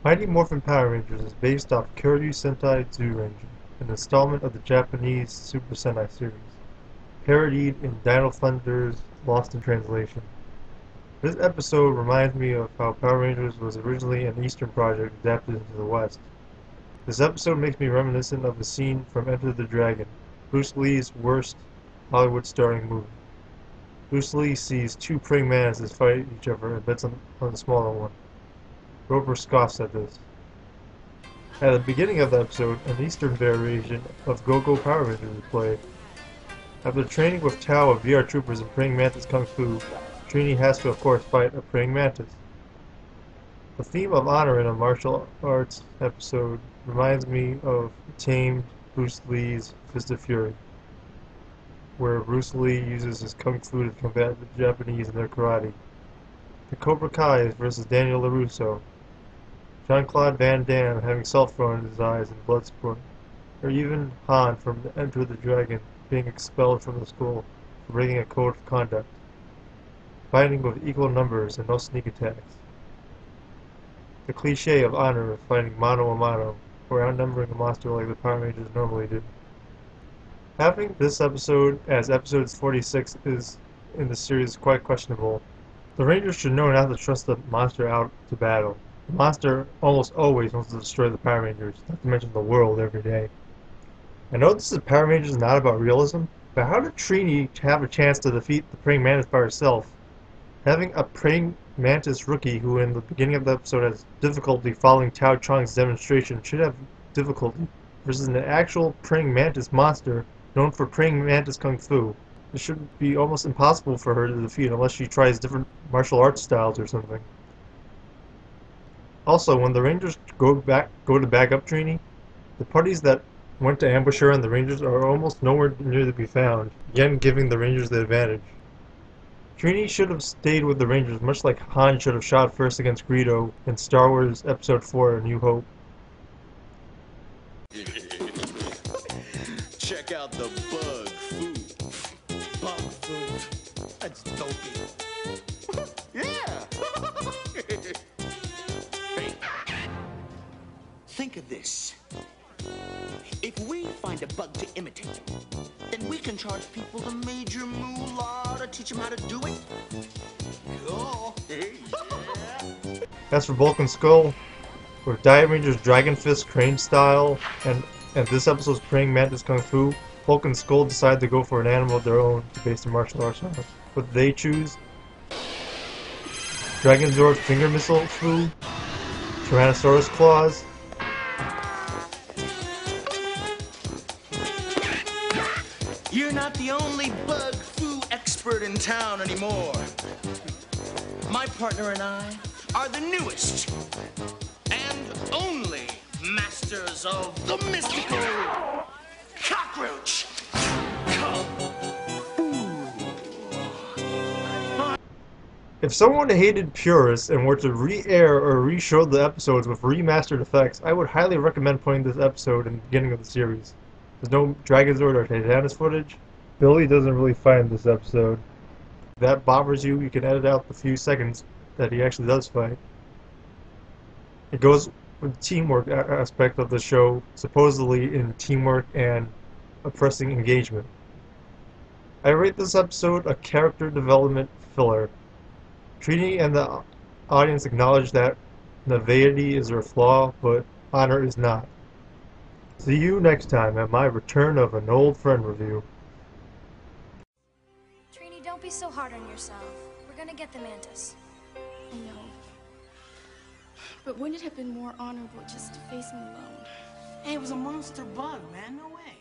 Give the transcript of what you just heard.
Mighty Morphin Power Rangers is based off Kyoryu Sentai Zyuranger, an installment of the Japanese Super Sentai series, parodied in Dino Thunder's Lost in Translation. This episode reminds me of how Power Rangers was originally an Eastern project adapted into the West. This episode makes me reminiscent of a scene from Enter the Dragon, Bruce Lee's worst Hollywood-starring movie. Bruce Lee sees two praying mantises fight each other and bets on the smaller one. Roper scoffs at this. At the beginning of the episode, an Eastern variation of Go-Go Power Rangers is played. After training with Tao of VR Troopers in Praying Mantis Kung Fu, Trini has to of course fight a Praying Mantis. The theme of honor in a martial arts episode reminds me of tamed Bruce Lee's Fist of Fury, where Bruce Lee uses his Kung Fu to combat the Japanese in their karate. The Cobra Kai versus Daniel LaRusso. Jean-Claude Van Damme having salt thrown in his eyes and blood sport. Or even Han from Enter the Dragon being expelled from the school for breaking a code of conduct. Fighting with equal numbers and no sneak attacks. The cliche of honor of fighting mano a mano, or outnumbering a monster like the Power Rangers normally do. Having this episode as episode 46 is in the series quite questionable. The Rangers should know not to trust the monster out to battle. The monster almost always wants to destroy the Power Rangers, not to mention the world every day. I know this is Power Rangers not about realism, but how did Trini have a chance to defeat the Praying Mantis by herself? Having a Praying Mantis rookie who in the beginning of the episode has difficulty following Tao Chong's demonstration should have difficulty, versus an actual Praying Mantis monster known for Praying Mantis Kung Fu. It should be almost impossible for her to defeat unless she tries different martial arts styles or something. Also, when the Rangers go to back up Trini, the parties that went to ambush her and the Rangers are almost nowhere near to be found, again giving the Rangers the advantage. Trini should have stayed with the Rangers, much like Han should have shot first against Greedo in Star Wars Episode 4: A New Hope. Check out the bug food. Bug food. That's dopey. Yeah. Hey. Think of this. If we find a bug to imitate, then we can charge people a major moolah to teach them how to do it. Cool. Hey, yeah. As for Bulk and Skull, with Diet Ranger's Dragon Fist Crane style and this episode's Praying Mantis Kung Fu, Bulk and Skull decide to go for an animal of their own to base their martial arts on. What they choose? Dragonzord Finger Missile Fu, Tyrannosaurus Claws, You're not the only bug foo expert in town anymore. My partner and I are the newest and only masters of the mystical cockroach. If someone hated purists and were to re-air or re-show the episodes with remastered effects, I would highly recommend putting this episode in the beginning of the series. There's no Dragonzord or Titanis footage. Billy doesn't really fight in this episode. If that bothers you, you can edit out the few seconds that he actually does fight. It goes with the teamwork aspect of the show, supposedly in teamwork and oppressing engagement. I rate this episode a character development filler. Trini and the audience acknowledge that naivety is her flaw, but honor is not. See you next time at my Return of an Old Friend review. Trini, don't be so hard on yourself. We're gonna get the Mantis. I know. But wouldn't it have been more honorable just to face him alone? Hey, it was a monster bug, man. No way.